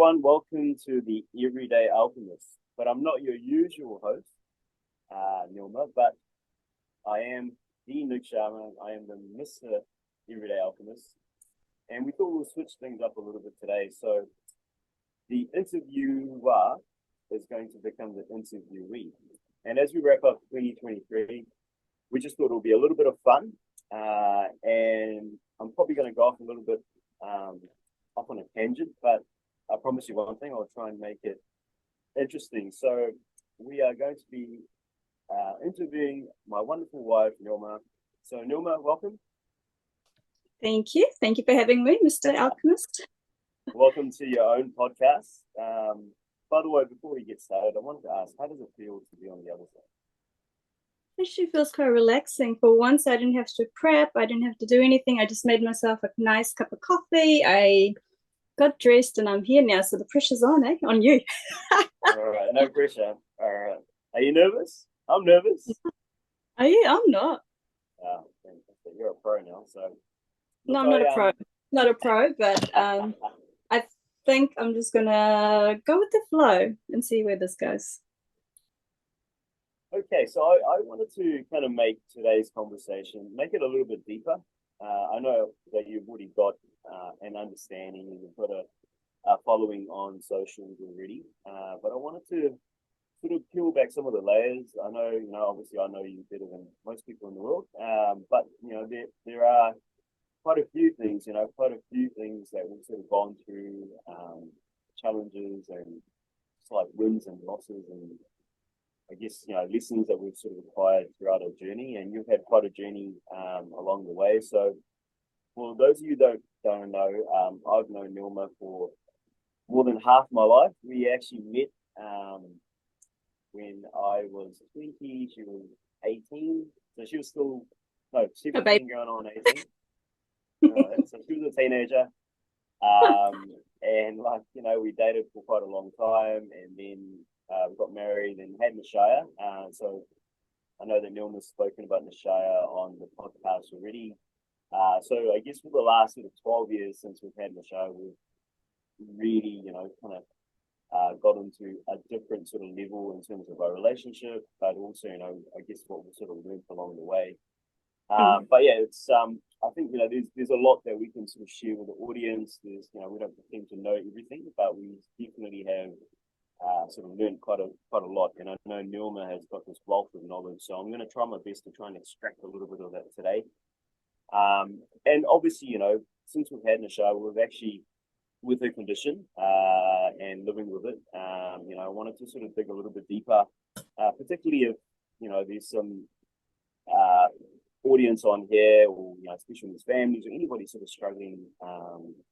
everyone, welcome to the Everyday Alchemist. But I'm not your usual host, Neelma, but I am the Nick Sharma. I am the Mr. Everyday Alchemist. And we thought we'll switch things up a little bit today. So the interviewer is going to become the interviewee. And as we wrap up 2023, we just thought it would be a little bit of fun. And I'm probably going to go off a little bit off on a tangent, but I promise you one thing, I'll try and make it interesting. So we are going to be interviewing my wonderful wife, Neelma. So Neelma, welcome. Thank you. Thank you for having me, Mr. Alchemist. Welcome to your own podcast. By the way, before we get started, I wanted to ask, how does it feel to be on the other side? It actually feels quite relaxing. For once, I didn't have to prep. I didn't have to do anything. I just made myself a nice cup of coffee. I got dressed and I'm here now. So the pressure's on, on you. All right, no pressure. All right. Are you nervous? I'm nervous. Are you? I'm not. You're a pro now, so. No, I'm not a pro. Not a pro, but I think I'm just gonna go with the flow and see where this goes. Okay, so I wanted to kind of make today's conversation, make it a little bit deeper. I know that you've already got an understanding and you've got a following on socials already, but I wanted to sort of peel back some of the layers. I know, obviously I know you better than most people in the world, but, there are quite a few things, that we've sort of gone through, challenges and slight wins and losses and I guess, lessons that we've sort of acquired throughout our journey, and you've had quite a journey along the way. So for those of you that don't know, I've known Neelma for more than half my life. We actually met when I was 20, she was 18. So she was still, 17 going on 18. So she was a teenager. And we dated for quite a long time, and then we got married and had Nishaya. So I know that Neelma's spoken about Nishaya on the podcast already. So I guess for the last sort of 12 years since we've had Nishaya, we've really, got into a different sort of level in terms of our relationship, but also, I guess what we sort of learned along the way. But yeah, it's I think there's a lot that we can sort of share with the audience. There's we don't pretend to know everything, but we definitely have sort of learned quite a lot. And I know Neelma has got this wealth of knowledge, so I'm going to try my best to try and extract a little bit of that today. And obviously, since we've had Nishaya, we've actually, with her condition and living with it, I wanted to sort of dig a little bit deeper, particularly if there's some audience on here, or especially with families or anybody sort of struggling,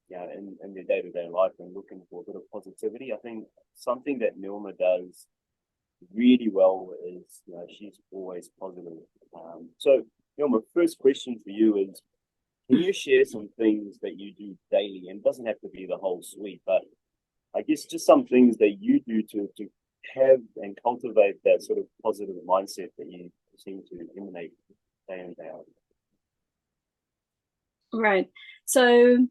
in their day-to-day life and looking for a bit of positivity. I think something that Neelma does really well is, she's always positive. So, Neelma, first question for you is, can you share some things that you do daily? And it doesn't have to be the whole suite, but I guess just some things that you do to have and cultivate that sort of positive mindset that you seem to emanate day in, day out. Right. So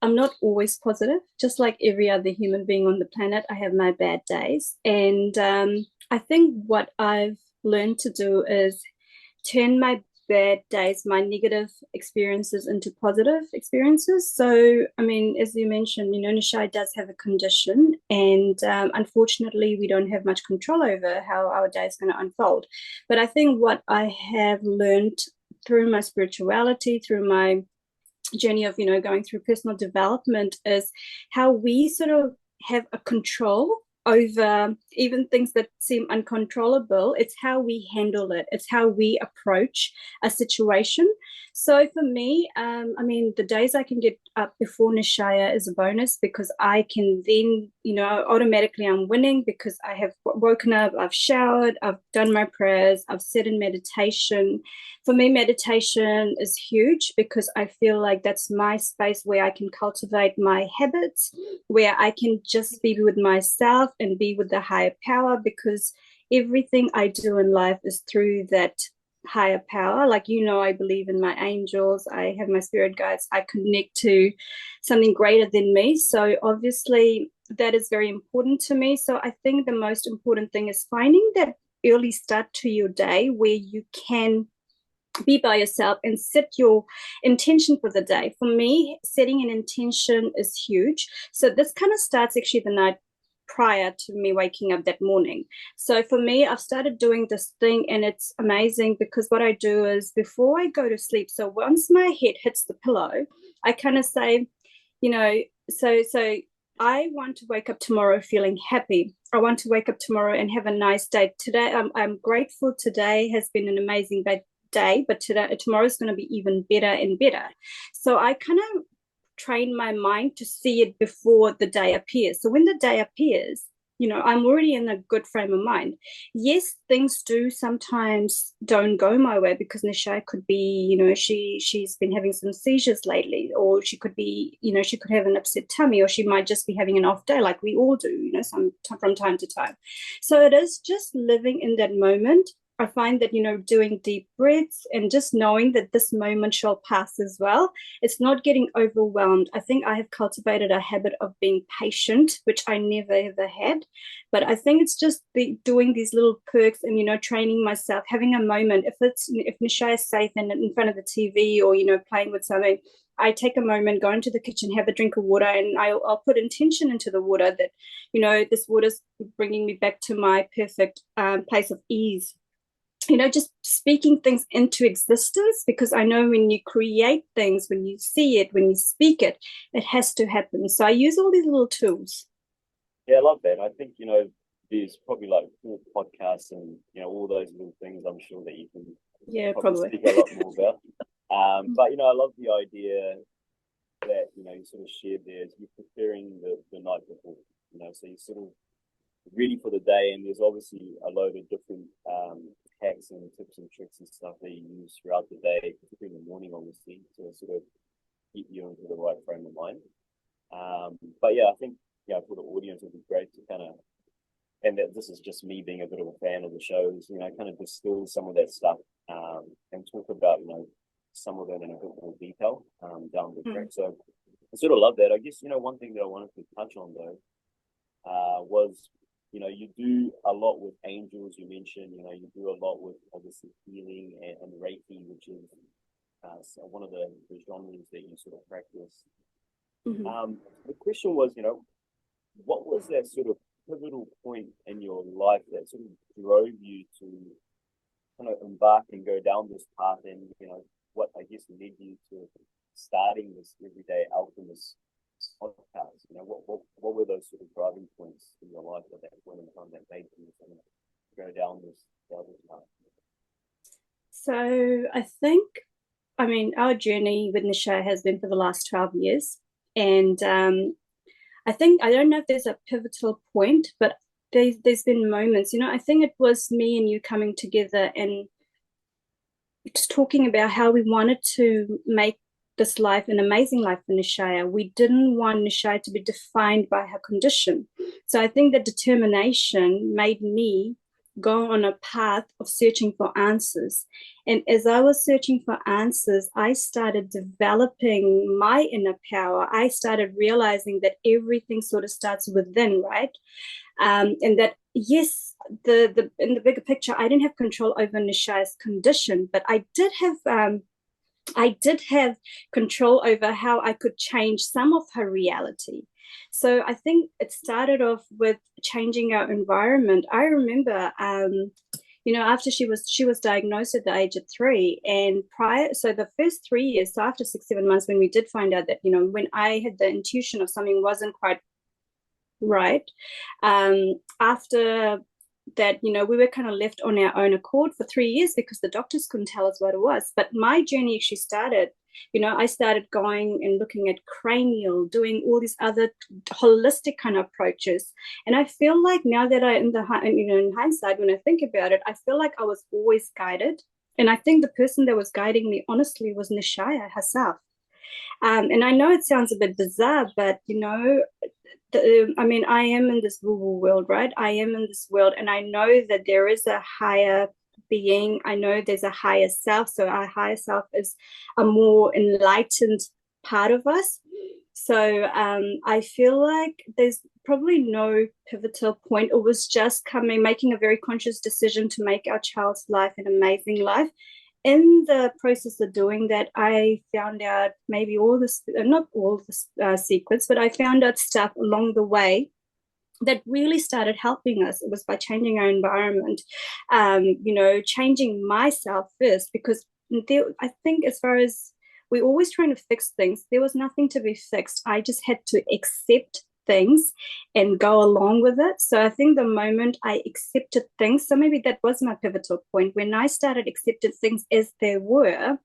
I'm not always positive. Just like every other human being on the planet, I have my bad days. And I think what I've learned to do is turn my bad days, my negative experiences, into positive experiences. So, I mean, as you mentioned, Nishai does have a condition, and unfortunately, we don't have much control over how our day is going to unfold. But I think what I have learned through my spirituality, through my journey of, going through personal development, is how we sort of have a control over even things that seem uncontrollable. It's how we handle it. It's how we approach a situation. So for me, the days I can get up before Nishaya is a bonus, because I can then, automatically I'm winning, because I have woken up, I've showered, I've done my prayers, I've sat in meditation. For me, meditation is huge, because I feel like that's my space where I can cultivate my habits, where I can just be with myself and be with the higher power, because everything I do in life is through that higher power. Like, I believe in my angels, I have my spirit guides, I connect to something greater than me. So obviously that is very important to me. So I think the most important thing is finding that early start to your day where you can be by yourself and set your intention for the day. For me, setting an intention is huge. So this kind of starts actually the night prior to me waking up that morning. So for me, I've started doing this thing, and it's amazing because what I do is before I go to sleep, so once my head hits the pillow, I kind of say, you know, so I want to wake up tomorrow feeling happy. I want to wake up tomorrow and have a nice day. Today, I'm grateful. Today has been an amazing day, but tomorrow is going to be even better and better. So I kind of train my mind to see it before the day appears. So when the day appears, I'm already in a good frame of mind. Yes, things do sometimes don't go my way because Nisha could be, she's been having some seizures lately, or she could be, she could have an upset tummy, or she might just be having an off day like we all do, from time to time. So it is just living in that moment. I find that, doing deep breaths and just knowing that this moment shall pass as well. It's not getting overwhelmed. I think I have cultivated a habit of being patient, which I never ever had. But I think it's just doing these little perks and, training myself, having a moment. If Nisha is safe and in front of the TV or, playing with something, I take a moment, go into the kitchen, have a drink of water, and I'll put intention into the water that, this water's bringing me back to my perfect place of ease. Just speaking things into existence, because I know when you create things, when you see it, when you speak it, it has to happen. So I use all these little tools. Yeah, I love that. I think, there's probably like 4 podcasts and, all those little things I'm sure that you can probably speak a lot more about. But, I love the idea that, you sort of shared there is you're preparing the night before, so you're sort of ready for the day, and there's obviously a load of different hacks and tips and tricks and stuff that you use throughout the day, particularly in the morning, obviously, to sort of keep you into the right frame of mind. But yeah, I think for the audience, it'd be great to kind of, and that this is just me being a bit of a fan of the shows, kind of distill some of that stuff and talk about some of it in a bit more detail down the track. So I sort of love that. I guess one thing that I wanted to touch on though was you do a lot with angels. You mentioned, you do a lot with obviously healing and Reiki, which is one of the genres that you sort of practice. Mm-hmm. The question was, what was that sort of pivotal point in your life that sort of drove you to kind of embark and go down this path, and what I guess led you to starting this Everyday Alchemist podcast? What were those sort of driving points in your life at that point in time that made you kind of go down this path? So I mean, our journey with Nisha has been for the last 12 years. And I don't know if there's a pivotal point, but there's been moments, I think it was me and you coming together and just talking about how we wanted to make this life an amazing life for Nishaya. We didn't want Nishaya to be defined by her condition. So I think that determination made me go on a path of searching for answers. And as I was searching for answers, I started developing my inner power. I started realizing that everything sort of starts within, right? And that, yes, the in the bigger picture, I didn't have control over Nisha's condition, but I did have control over how I could change some of her reality. So I think it started off with changing our environment. I remember, after she was diagnosed at the age of 3, and so the first 3 years, so after 6-7 months, when we did find out that, when I had the intuition of something wasn't quite right, after that, we were kind of left on our own accord for 3 years because the doctors couldn't tell us what it was. But my journey actually started, I started going and looking at cranial, doing all these other holistic kind of approaches. And I feel like now that in hindsight, when I think about it, I feel like I was always guided. And I think the person that was guiding me, honestly, was Nishaya herself. And I know it sounds a bit bizarre, but, I am in this woo-woo world, right? I am in this world, and I know that there is a higher being. I know there's a higher self. So our higher self is a more enlightened part of us. So I feel like there's probably no pivotal point. It was just making a very conscious decision to make our child's life an amazing life. In the process of doing that, I found out maybe all this, not all the secrets, but I found out stuff along the way that really started helping us. It was by changing our environment, changing myself first, because I think as far as we're always trying to fix things, there was nothing to be fixed. I just had to accept things and go along with it. So I think the moment I accepted things, so maybe that was my pivotal point, when I started accepting things as they were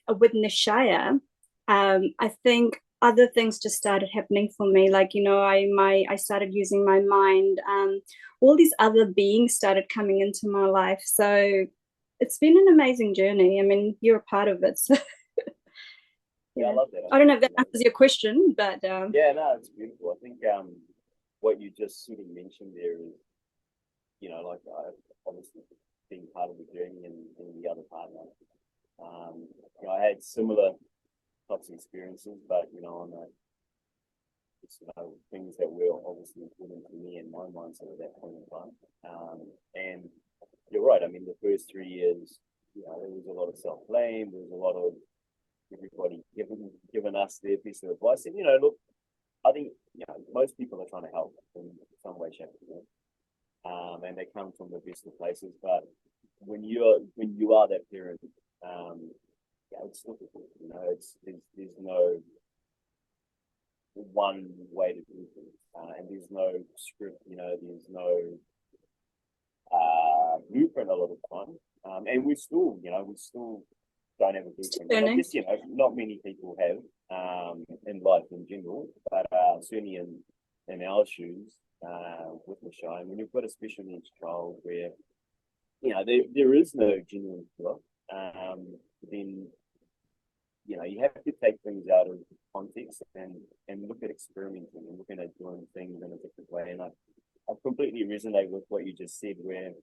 with Nishaya, I think other things just started happening for me. Like, I started using my mind. All these other beings started coming into my life. So it's been an amazing journey. I mean, you're a part of it. So Yeah, I love that. I don't know if that answers your question, but yeah, no, it's beautiful. I think what you just sort of mentioned there is, like obviously being part of the journey and the other partner. I had similar types of experiences, but on it's things that were obviously important to me and my mindset at that point in time. And you're right. I mean, the first 3 years, there was a lot of self-blame. There was a lot of everybody giving us their piece of advice. And look, I think most people are trying to help in some way, shape, or form, and they come from the best of places. But when you are that parent, it's difficult. There's no one way to do things, and there's no script. There's no blueprint a lot of the time, and we still don't have a blueprint. I guess not many people have in life in general, but certainly in our shoes with Michelle, when you've got a special needs child where there is no genuine cure, then you have to take things out of context and look at experimenting and looking at doing things in a different way. And I completely resonate with what you just said, where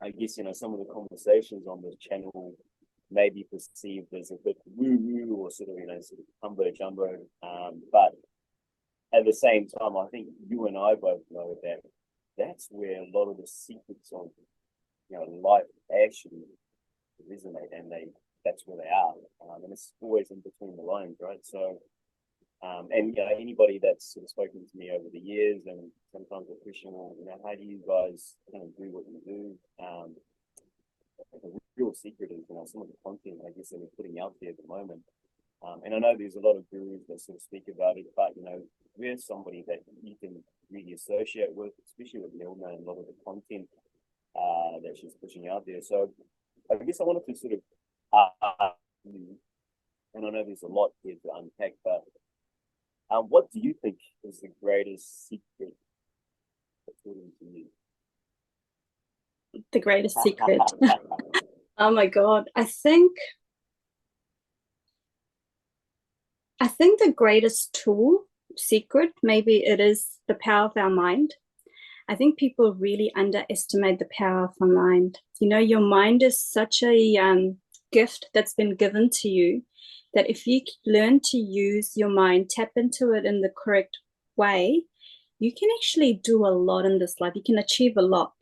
I guess some of the conversations on this channel may be perceived as a bit woo-woo or sort of sort of humbo jumbo, but at the same time, I think you and I both know that that's where a lot of the secrets of life actually resonate, and that's where they are, and it's always in between the lines, right? So and anybody that's sort of spoken to me over the years, and sometimes a question, well, how do you guys kind of do what you do? The real secret is some of the content, I guess, that we're putting out there at the moment. And I know there's a lot of gurus that sort of speak about it, but we're somebody that you can really associate with, especially with Neelma and a lot of the content that she's pushing out there. So I guess I wanted to sort of and I know there's a lot here to unpack, but what do you think is the greatest secret according to you? The greatest secret. Oh my God. I think the greatest tool, secret, maybe it is the power of our mind. I think people really underestimate the power of our mind. Your mind is such a gift that's been given to you, that if you learn to use your mind, tap into it in the correct way, you can actually do a lot in this life. You can achieve a lot.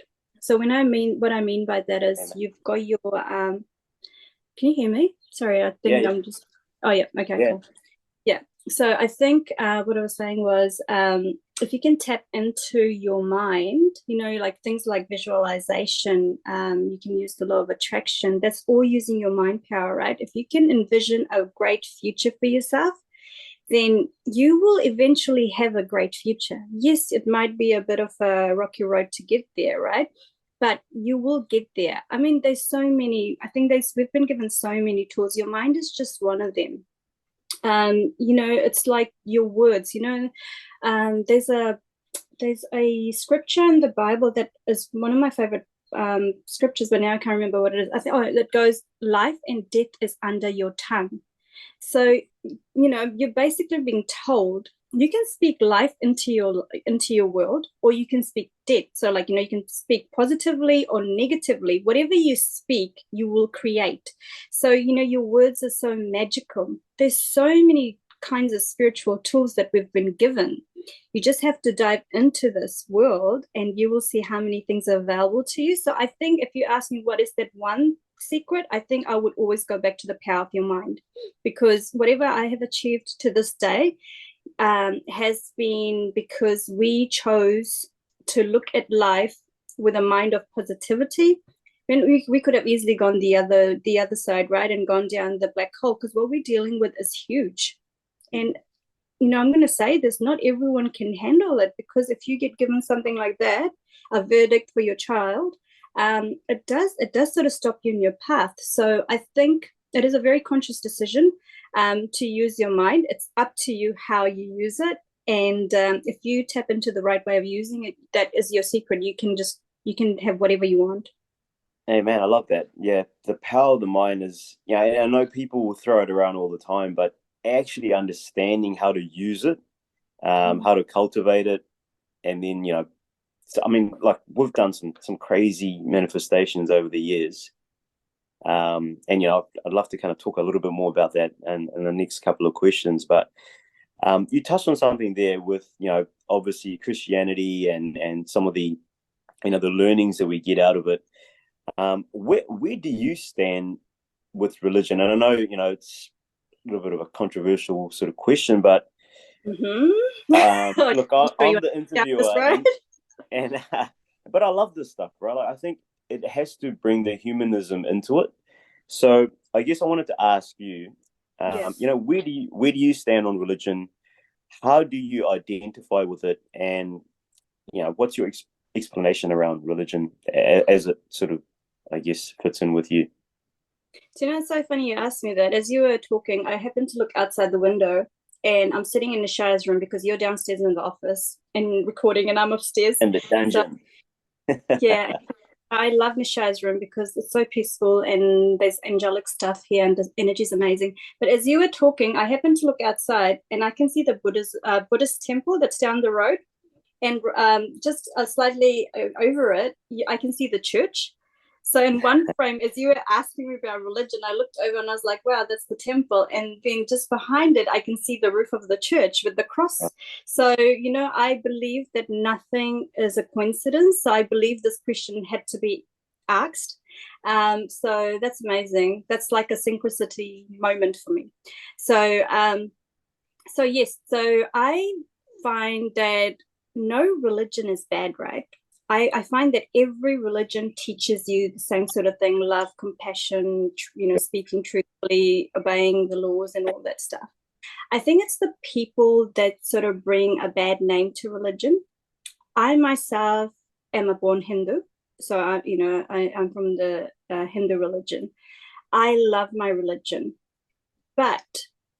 So what I mean by that is you've got your can you hear me? Sorry, I think I'm just okay, cool. Yeah. So I think what I was saying was if you can tap into your mind, like things like visualization, you can use the law of attraction. That's all using your mind power, right? If you can envision a great future for yourself, then you will eventually have a great future. Yes, it might be a bit of a rocky road to get there, right? But you will get there. I mean, there's so many, we've been given so many tools. Your mind is just one of them. It's like your words, there's a scripture in the Bible that is one of my favorite scriptures, but now I can't remember what it is. I think it goes, life and death is under your tongue. So you're basically being told you can speak life into your world, or you can speak death. So like, you can speak positively or negatively. Whatever you speak, you will create. So your words are so magical. There's so many kinds of spiritual tools that we've been given. You just have to dive into this world and you will see how many things are available to you. So I think if you ask me what is that one secret, I think I would always go back to the power of your mind, because whatever I have achieved to this day has been because we chose to look at life with a mind of positivity. And we could have easily gone the other side, right, and gone down the black hole, because what we're dealing with is huge. And I'm going to say this, not everyone can handle it, because if you get given something like that, a verdict for your child, it does sort of stop you in your path. So I think it is a very conscious decision to use your mind. It's up to you how you use it. And if you tap into the right way of using it, that is your secret. You can have whatever you want. Hey man, I love that. Yeah, the power of the mind is, I know people will throw it around all the time, but actually understanding how to use it, how to cultivate it, and then so, I mean, like we've done some crazy manifestations over the years, and I'd love to kind of talk a little bit more about that in the next couple of questions. But you touched on something there with obviously Christianity and some of the the learnings that we get out of it. Where do you stand with religion? And I know it's a little bit of a controversial sort of question, but look, I'm the interviewer, right? and but I love this stuff, right? Like, I think it has to bring the humanism into it. So I guess I wanted to ask you, Yes. where do you stand on religion? How do you identify with it? And what's your explanation around religion as it sort of, I guess, fits in with you? So it's so funny you asked me that. As you were talking, I happened to look outside the window, and I'm sitting in Nisha's room because you're downstairs in the office and recording, and I'm upstairs. In the So dungeon. yeah, I love Nisha's room because it's so peaceful and there's angelic stuff here and the energy is amazing. But as you were talking, I happened to look outside and I can see the Buddhist temple that's down the road. And just slightly over it, I can see the church. So in one frame, as you were asking me about religion, I looked over and I was like, wow, that's the temple. And then just behind it, I can see the roof of the church with the cross. So, I believe that nothing is a coincidence. So I believe this question had to be asked. So that's amazing. That's like a synchronicity moment for me. So, yes, so I find that no religion is bad, right? I find that every religion teaches you the same sort of thing: love, compassion, speaking truthfully, obeying the laws, and all that stuff. I think it's the people that sort of bring a bad name to religion. I myself am a born Hindu, so I'm from the Hindu religion. I love my religion, but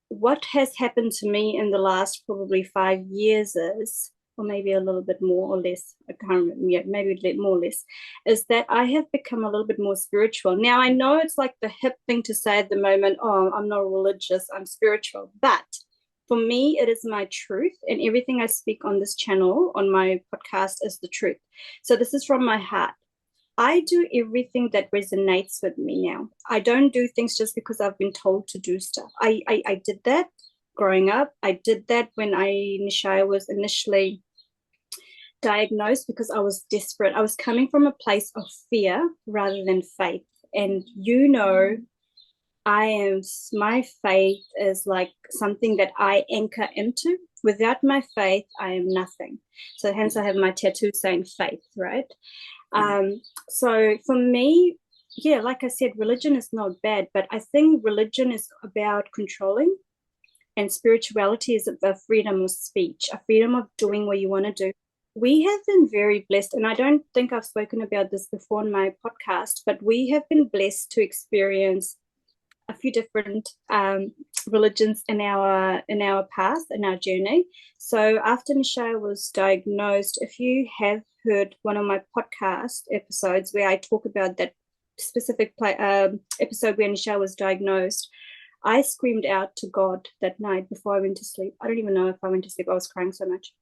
what has happened to me in the last probably 5 years is, or maybe a little bit more or less, I can't remember yet, maybe more or less, is that I have become a little bit more spiritual. Now, I know it's like the hip thing to say at the moment, oh, I'm not religious, I'm spiritual. But for me, it is my truth. And everything I speak on this channel, on my podcast, is the truth. So this is from my heart. I do everything that resonates with me now. I don't do things just because I've been told to do stuff. I did that growing up. I did that when Nishaya was initially diagnosed because I was desperate. I was coming from a place of fear rather than faith. And my faith is like something that I anchor into. Without my faith, I am nothing. So hence I have my tattoo saying faith, right? So for me, yeah, like I said, religion is not bad, but I think religion is about controlling, and spirituality is about freedom of speech, a freedom of doing what you want to do. We have been very blessed, and I don't think I've spoken about this before in my podcast, but we have been blessed to experience a few different religions in our path, in our journey. So after Nishaya was diagnosed, if you have heard one of my podcast episodes where I talk about that specific episode where Nishaya was diagnosed, I screamed out to God that night before I went to sleep. I don't even know if I went to sleep. I was crying so much.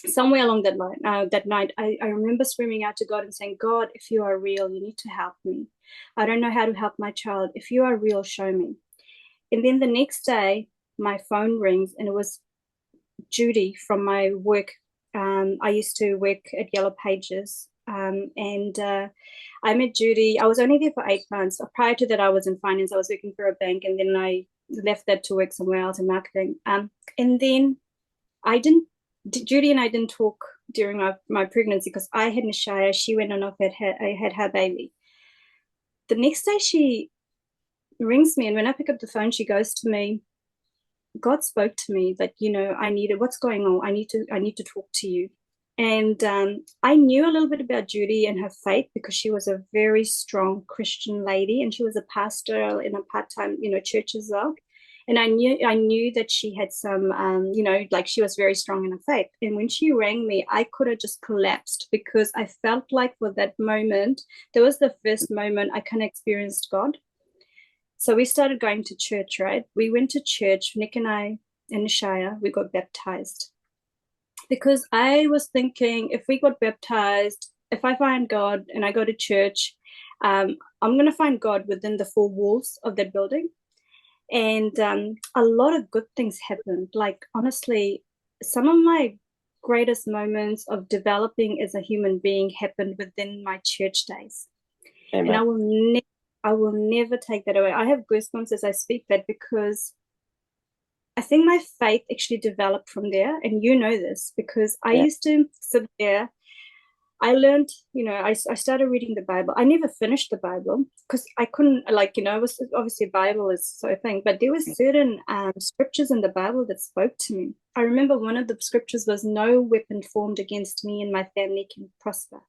Somewhere along that line, that night, I remember screaming out to God and saying, God, if you are real, you need to help me. I don't know how to help my child. If you are real, show me. And then the next day, my phone rings, and it was Judy from my work. I used to work at Yellow Pages, and I met Judy. I was only there for 8 months. Prior to that, I was in finance. I was working for a bank, and then I left that to work somewhere else in marketing. And then Judy and I didn't talk during my pregnancy because I had Nishaya. She went on off, I had her baby. The next day, she rings me, and when I pick up the phone, she goes to me, God spoke to me that, what's going on? I need to talk to you. And I knew a little bit about Judy and her faith because she was a very strong Christian lady, and she was a pastor in a part-time, church as well. And I knew that she had some, like she was very strong in her faith. And when she rang me, I could have just collapsed because I felt like for that moment, that was the first moment I kind of experienced God. So we started going to church, right? We went to church, Nick and I and Nishaya, we got baptized. Because I was thinking, if we got baptized, if I find God and I go to church, I'm going to find God within the four walls of that building. And a lot of good things happened. Like, honestly, some of my greatest moments of developing as a human being happened within my church days. Amen. And I will never take that away. I have goosebumps as I speak that because I think my faith actually developed from there. And you know this because I used to sit there. I learned, I started reading the Bible. I never finished the Bible because I couldn't, it was obviously Bible is so a thing, but there were certain scriptures in the Bible that spoke to me. I remember one of the scriptures was, no weapon formed against me and my family can prosper.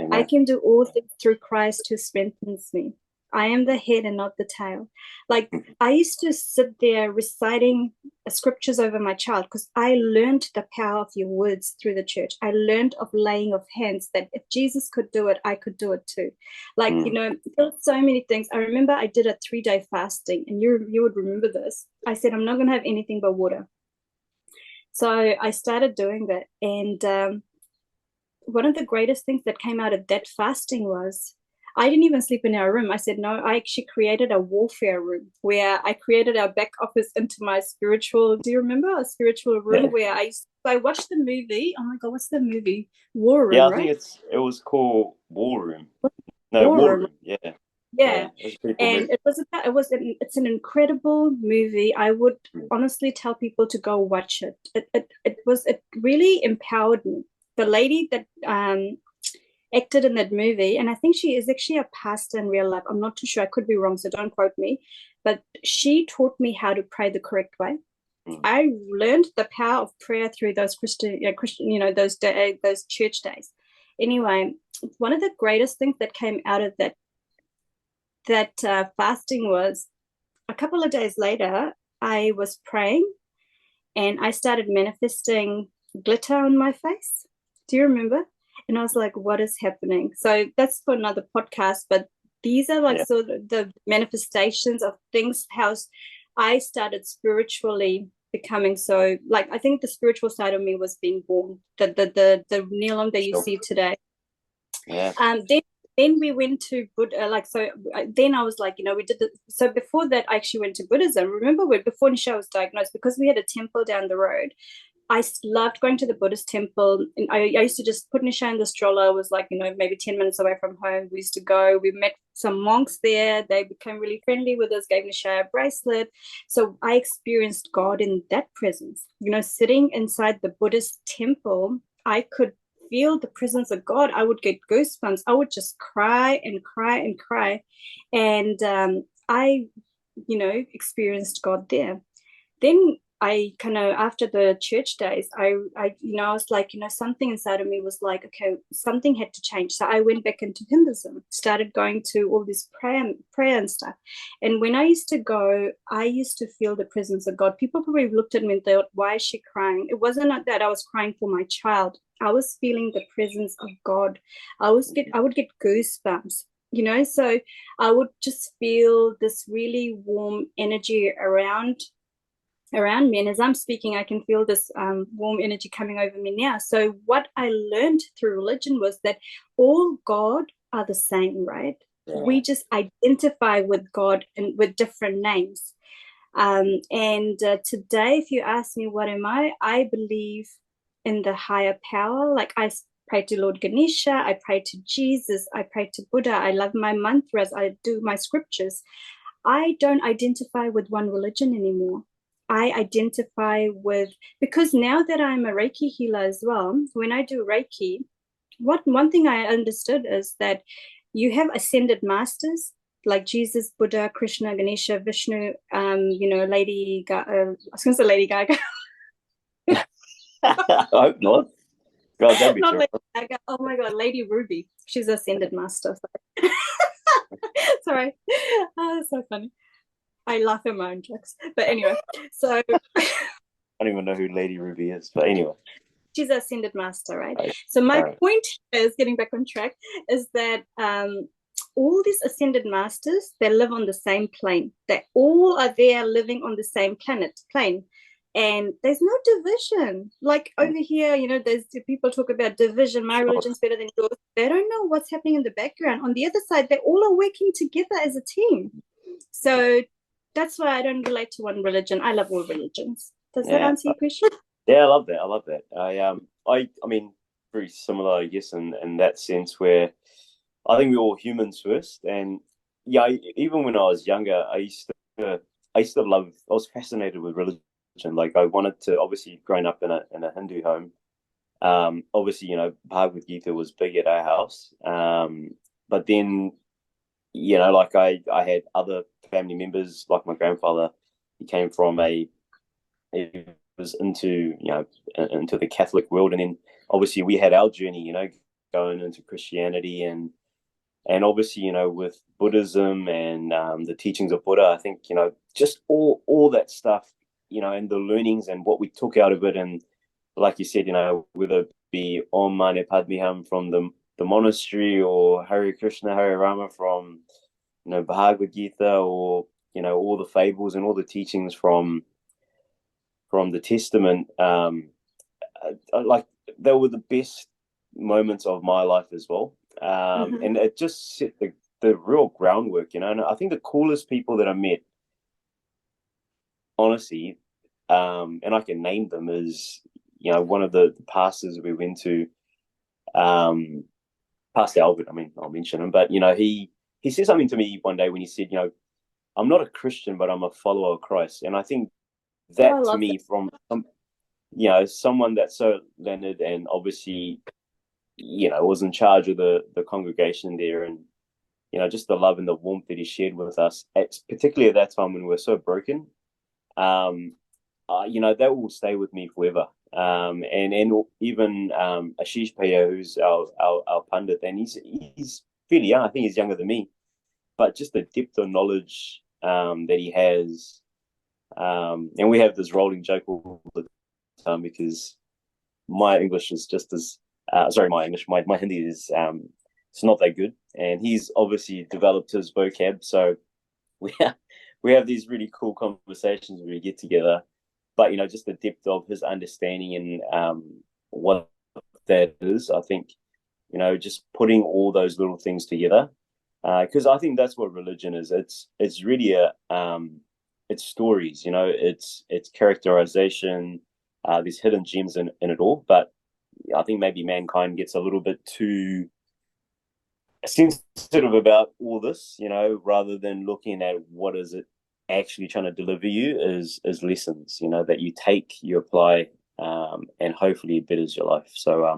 Amen. I can do all things through Christ who strengthens me. I am the head and not the tail. Like, I used to sit there reciting scriptures over my child because I learned the power of your words through the church. I learned of laying of hands, that if Jesus could do it, I could do it too. Like, there were so many things. I remember I did a 3-day fasting, and you would remember this. I said, I'm not going to have anything but water. So I started doing that. And one of the greatest things that came out of that fasting was, I didn't even sleep in our room. I said, no, I actually created a warfare room where I created our back office into my spiritual, do you remember? A spiritual room where I watched the movie. Oh my God, what's the movie? War Room, I right? think it was called War Room. No, War Room. Yeah. It was and cool, it's an incredible movie. I would honestly tell people to go watch it. It really empowered me. The lady that acted in that movie, and I think she is actually a pastor in real life. I'm not too sure. I could be wrong, so don't quote me. But she taught me how to pray the correct way. I learned the power of prayer through those Christian, those church days. Anyway, one of the greatest things that came out of that fasting was, a couple of days later, I was praying, and I started manifesting glitter on my face. Do you remember? And I was like, what is happening? So that's for another podcast, but these are like sort of the manifestations of things, how I started spiritually becoming. So, like, I think the spiritual side of me was being born, the Neelma that you see today. Yeah. Then we went to Buddha, then I was like, we did it. So before that, I actually went to Buddhism. Remember, before Nisha was diagnosed, because we had a temple down the road, I loved going to the Buddhist temple. And I used to just put Nisha in the stroller. I was like, maybe 10 minutes away from home. We used to go. We met some monks there. They became really friendly with us, gave Nisha a bracelet. So I experienced God in that presence. Sitting inside the Buddhist temple, I could feel the presence of God. I would get goosebumps. I would just cry and cry and cry. And I, experienced God there. Then I kind of, after the church days, I was like, something inside of me was like, okay, something had to change. So I went back into Hinduism, started going to all this prayer and stuff. And when I used to go, I used to feel the presence of God. People probably looked at me and thought, why is she crying? It wasn't like that I was crying for my child. I was feeling the presence of God. I would get goosebumps. So I would just feel this really warm energy around me. And as I'm speaking, I can feel this warm energy coming over me now. So what I learned through religion was that all God are the same, right? Yeah. We just identify with God and with different names. And today, if you ask me, what am I believe in the higher power. Like I pray to Lord Ganesha, I pray to Jesus, I pray to Buddha, I love my mantras, I do my scriptures. I don't identify with one religion anymore. I identify with, because now that I'm a Reiki healer as well, when I do Reiki, one thing I understood is that you have ascended masters like Jesus, Buddha, Krishna, Ganesha, Vishnu, I was going to say Lady Gaga. I hope not. God, that'd be Not terrible. Lady Gaga. Oh my God, Lady Ruby. She's ascended master. Sorry. Oh, that's so funny. I laugh at my own jokes. But anyway, so I don't even know who Lady Ruby is, but anyway. she's ascended master, right? Right. So my Right. point is, getting back on track, is that all these ascended masters, they live on the same plane. They all are there living on the same plane. And there's no division. Like over here, there's people talk about division. My religion's better than yours. They don't know what's happening in the background. On the other side, they all are working together as a team. So that's why I don't relate to one religion. I love all religions. Does that answer your question? Yeah, I love that. I love that. I mean, very similar, I guess, in that sense where I think we're all humans first, and yeah, even when I was younger, I used to love. I was fascinated with religion. Like I wanted to, obviously, growing up in a Hindu home. Obviously, Bhagavad Gita was big at our house. But then, like I had other family members, like my grandfather. He came from he was into the Catholic world, and then obviously we had our journey, going into Christianity and obviously with Buddhism and the teachings of Buddha. I think just all that stuff, and the learnings and what we took out of it, and like you said, whether it be Om Mani Padme Hum from the monastery, or Hare Krishna Hare Rama from Bhagavad Gita, or all the fables and all the teachings from the Testament. Like they were the best moments of my life as well. And it just set the real groundwork, And I think the coolest people that I met, honestly, and I can name them, is one of the pastors we went to, Pastor Albert. I mean, I'll mention him, but he said something to me one day when he said, I'm not a Christian, but I'm a follower of Christ, and I think that to me, from someone that's so learned and obviously was in charge of the congregation there, and just the love and the warmth that he shared with us, particularly at that time when we were so broken. That will stay with me forever. And even Ashish Paya, who's our pundit, and he's fairly young. I think he's younger than me, but just the depth of knowledge that he has. And we have this rolling joke all the time, because my English is just as my Hindi is it's not that good, and he's obviously developed his vocab. So we have these really cool conversations when we get together. But just the depth of his understanding and what that is, I think just putting all those little things together, because I think that's what religion is. It's really it's stories, it's characterization. There's hidden gems in it all, but I think maybe mankind gets a little bit too sensitive about all this, rather than looking at what is it actually trying to deliver you is lessons, that you take, you apply, and hopefully it betters your life. So I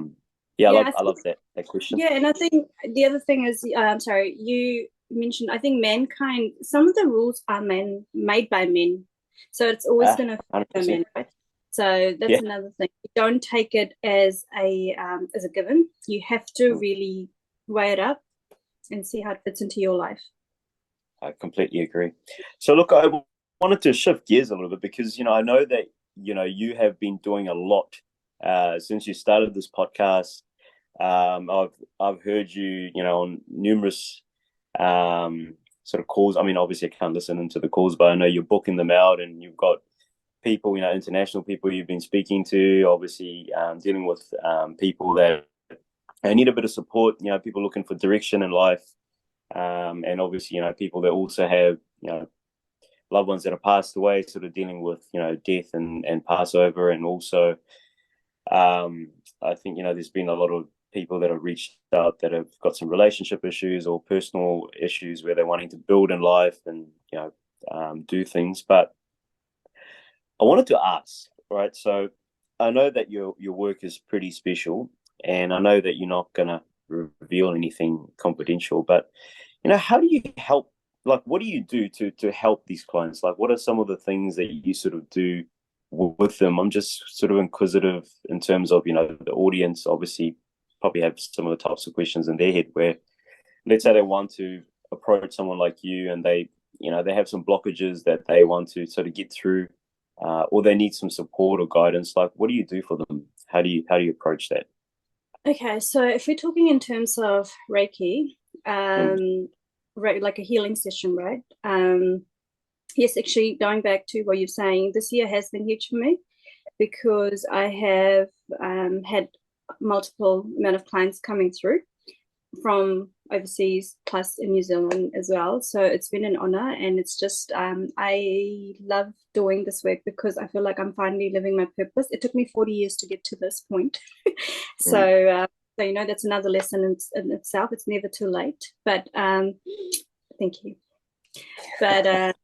love that question. Yeah, and I think the other thing is, sorry, you mentioned, I think mankind, some of the rules are made by men, so it's always going to affect men, right? So that's another thing. You don't take it as a given. You have to really weigh it up and see how it fits into your life. I completely agree. So look, I wanted to shift gears a little bit, because I know that you have been doing a lot since you started this podcast. I've heard you on numerous sort of calls. I mean, obviously I can't listen into the calls, but I know you're booking them out and you've got people, international people you've been speaking to, obviously dealing with people that need a bit of support, people looking for direction in life. And obviously, people that also have, loved ones that have passed away, sort of dealing with, death and Passover. And also, I think, there's been a lot of people that have reached out that have got some relationship issues or personal issues where they're wanting to build in life and, do things. But I wanted to ask, right? So I know that your work is pretty special, and I know that you're not gonna reveal anything confidential, but how do you help? Like, what do you do to help these clients? Like, what are some of the things that you sort of do with them? I'm just sort of inquisitive in terms of the audience. Obviously, probably have some of the types of questions in their head where, let's say they want to approach someone like you, and they have some blockages that they want to sort of get through, or they need some support or guidance. Like, what do you do for them? How do you approach that? Okay, so if we're talking in terms of Reiki, Mm, right, like a healing session, right? Yes, actually, going back to what you're saying, this year has been huge for me because I have had multiple amount of clients coming through from overseas plus in New Zealand as well. So it's been an honor, and it's just I love doing this work because I feel like I'm finally living my purpose. It took me 40 years to get to this point. mm. So that's another lesson in itself. It's never too late. But thank you. But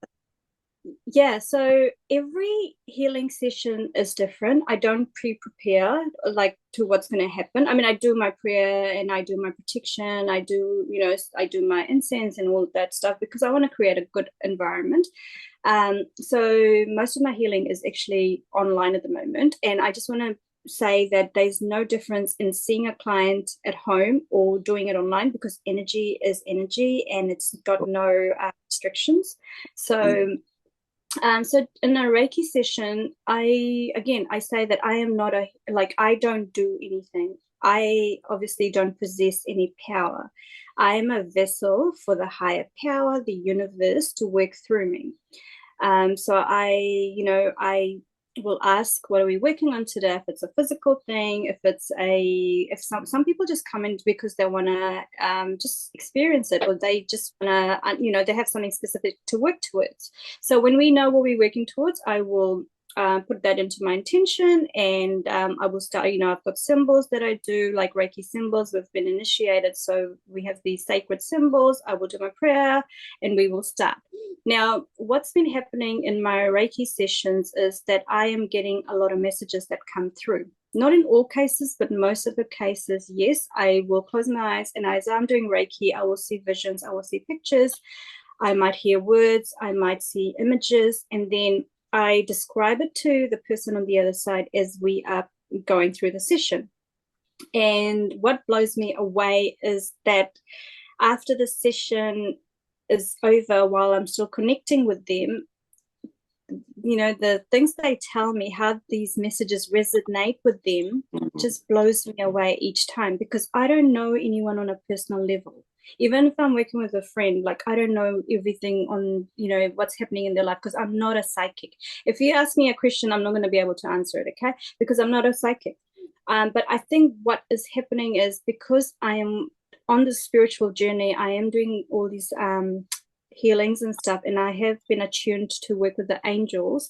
yeah, so every healing session is different. I don't pre-prepare like to what's going to happen. I mean, I do my prayer and I do my protection. I do my incense and all of that stuff because I want to create a good environment. So most of my healing is actually online at the moment, and I just want to say that there's no difference in seeing a client at home or doing it online because energy is energy and it's got no restrictions. So so in a Reiki session, I say that I am not I don't do anything. I obviously don't possess any power. I am a vessel for the higher power, the universe, to work through me. So I will ask, what are we working on today? If it's a physical thing, if some people just come in because they want to just experience it, or they just want to, they have something specific to work towards. So when we know what we're working towards, I will put that into my intention, and I will start. I've got symbols that I do, like Reiki symbols. We've been initiated, so we have these sacred symbols. I will do my prayer, and we will start. Now, what's been happening in my Reiki sessions is that I am getting a lot of messages that come through. Not in all cases, but most of the cases, yes. I will close my eyes, and as I'm doing Reiki, I will see visions, I will see pictures, I might hear words, I might see images, and then I describe it to the person on the other side as we are going through the session. And what blows me away is that after the session is over, while I'm still connecting with them, the things they tell me, how these messages resonate with them, just blows me away each time because I don't know anyone on a personal level. Even if I'm working with a friend, like I don't know everything on, what's happening in their life because I'm not a psychic. If you ask me a question, I'm not going to be able to answer it, okay? Because I'm not a psychic. But I think what is happening is because I am on the spiritual journey, I am doing all these healings and stuff, and I have been attuned to work with the angels.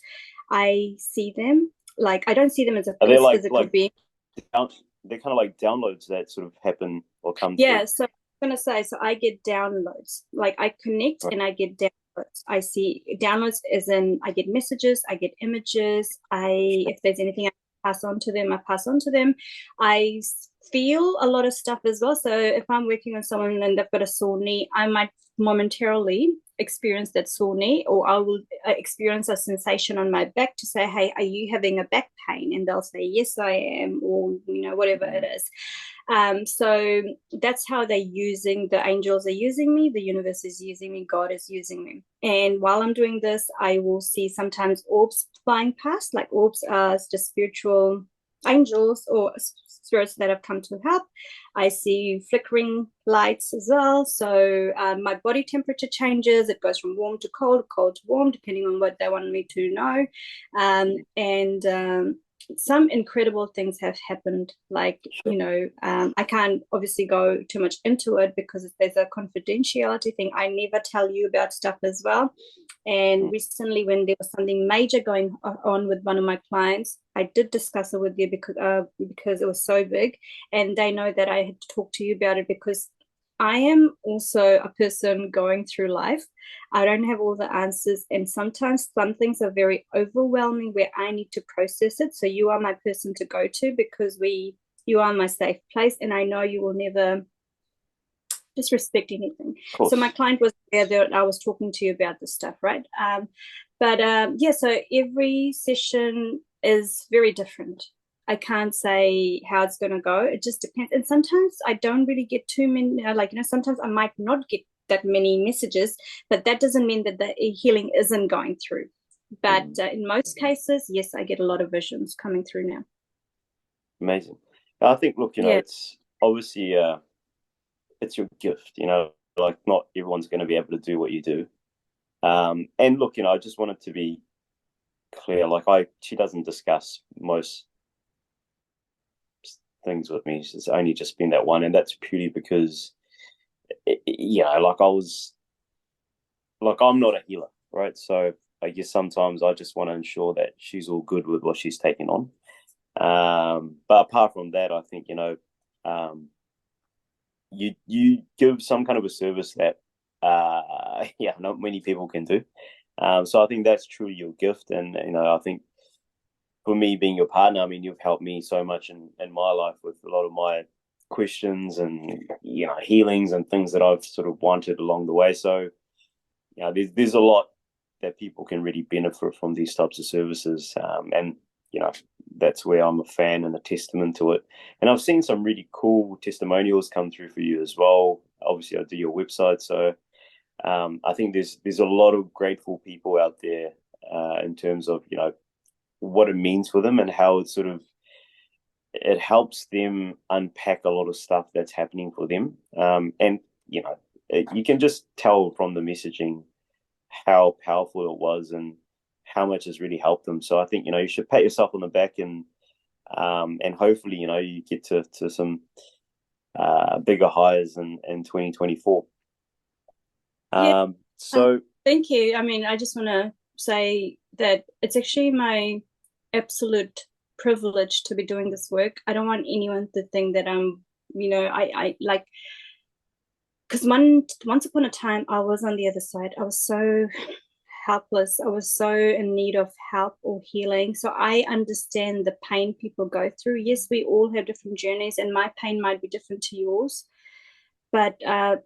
I see them, like I don't see them as a Are they physical being. they're kind of like downloads that sort of happen or come Yeah, through? so I'm gonna say, so I get downloads. Like I connect Right. and I get downloads. I see downloads as in I get messages, I get images. If there's anything I pass on to them, I pass on to them. I feel a lot of stuff as well. So if I'm working on someone and they've got a sore knee, I might momentarily experience that sore knee, or I will experience a sensation on my back to say, hey, are you having a back pain? And they'll say, yes, I am, or whatever it is. So that's how they're using, the angels are using me, the universe is using me, God is using me. And while I'm doing this, I will see sometimes orbs flying past. Like orbs are just spiritual angels or spirits that have come to help. I see flickering lights as well. So my body temperature changes. It goes from warm to cold, cold to warm, depending on what they want me to know. And some incredible things have happened. Like, I can't obviously go too much into it because there's a confidentiality thing. I never tell you about stuff as well. And recently, when there was something major going on with one of my clients, I did discuss it with you because it was so big, and they know that I had to talk to you about it because I am also a person going through life. I don't have all the answers, and sometimes some things are very overwhelming where I need to process it. So you are my person to go to because you are my safe place, and I know you will never disrespect anything. So my client was there that I was talking to you about this stuff, right? So every session is very different. I can't say how it's going to go. It just depends. And sometimes I don't really get too many, sometimes I might not get that many messages, but that doesn't mean that the healing isn't going through. But in most cases, yes, I get a lot of visions coming through now. Amazing. I think, look, it's obviously, it's your gift, like not everyone's going to be able to do what you do. And look, I just wanted to be clear, like she doesn't discuss most things with me. It's only just been that one, and that's purely because, I'm not a healer, right? So I guess sometimes I just want to ensure that she's all good with what she's taking on. But apart from that, I think, you give some kind of a service that not many people can do. So I think that's truly your gift. And I think for me being your partner, I mean, you've helped me so much in my life with a lot of my questions and healings and things that I've sort of wanted along the way. So there's a lot that people can really benefit from these types of services. And that's where I'm a fan and a testament to it. And I've seen some really cool testimonials come through for you as well. Obviously, I do your website, so I think there's a lot of grateful people out there in terms of what it means for them and how it helps them unpack a lot of stuff that's happening for them. And you can just tell from the messaging how powerful it was and how much has really helped them. So I think you should pat yourself on the back and hopefully you get to some bigger highs in 2024. Thank you. I mean, I just want to say that it's actually my absolute privilege to be doing this work. I don't want anyone to think that I'm I like, because once upon a time I was on the other side. I was so helpless. I was so in need of help or healing. So I understand the pain people go through. Yes, we all have different journeys, and my pain might be different to yours. But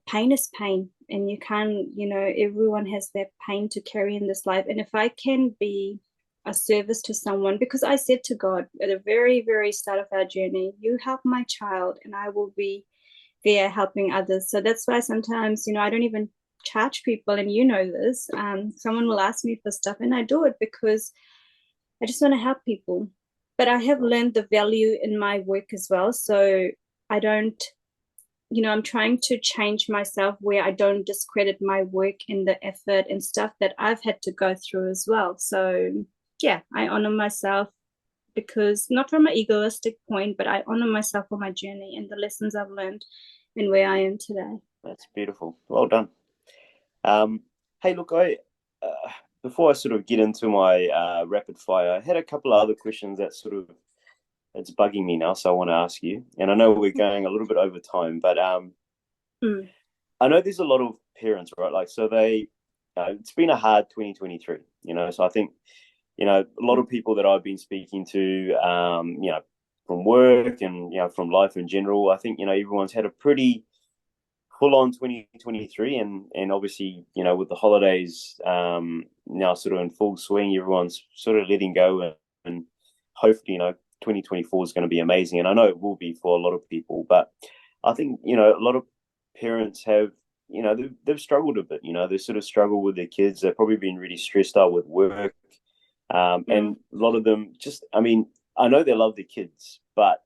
pain is pain, and you can't, everyone has their pain to carry in this life. And if I can be a service to someone, because I said to God at the very, very start of our journey, you help my child and I will be there helping others. So that's why sometimes, I don't even charge people, and this. Someone will ask me for stuff and I do it because I just want to help people. But I have learned the value in my work as well. So I don't, I'm trying to change myself where I don't discredit my work and the effort and stuff that I've had to go through as well. So I honor myself, because not from an egoistic point, but I honor myself for my journey and the lessons I've learned and where I am today. That's beautiful. Well done. Hey, look, before I sort of get into my rapid fire, I had a couple of other questions that it's bugging me now, so I want to ask you. And I know we're going a little bit over time, but I know there's a lot of parents, right? Like, so it's been a hard 2023, so I think, a lot of people that I've been speaking to, from work and, from life in general, I think, everyone's had a pretty full-on 2023, and obviously, with the holidays now sort of in full swing, everyone's sort of letting go, and hopefully, 2024 is going to be amazing. And I know it will be for a lot of people, but I think, a lot of parents have, they've struggled a bit, they sort of struggle with their kids. They've probably been really stressed out with work. And a lot of them I know they love their kids, but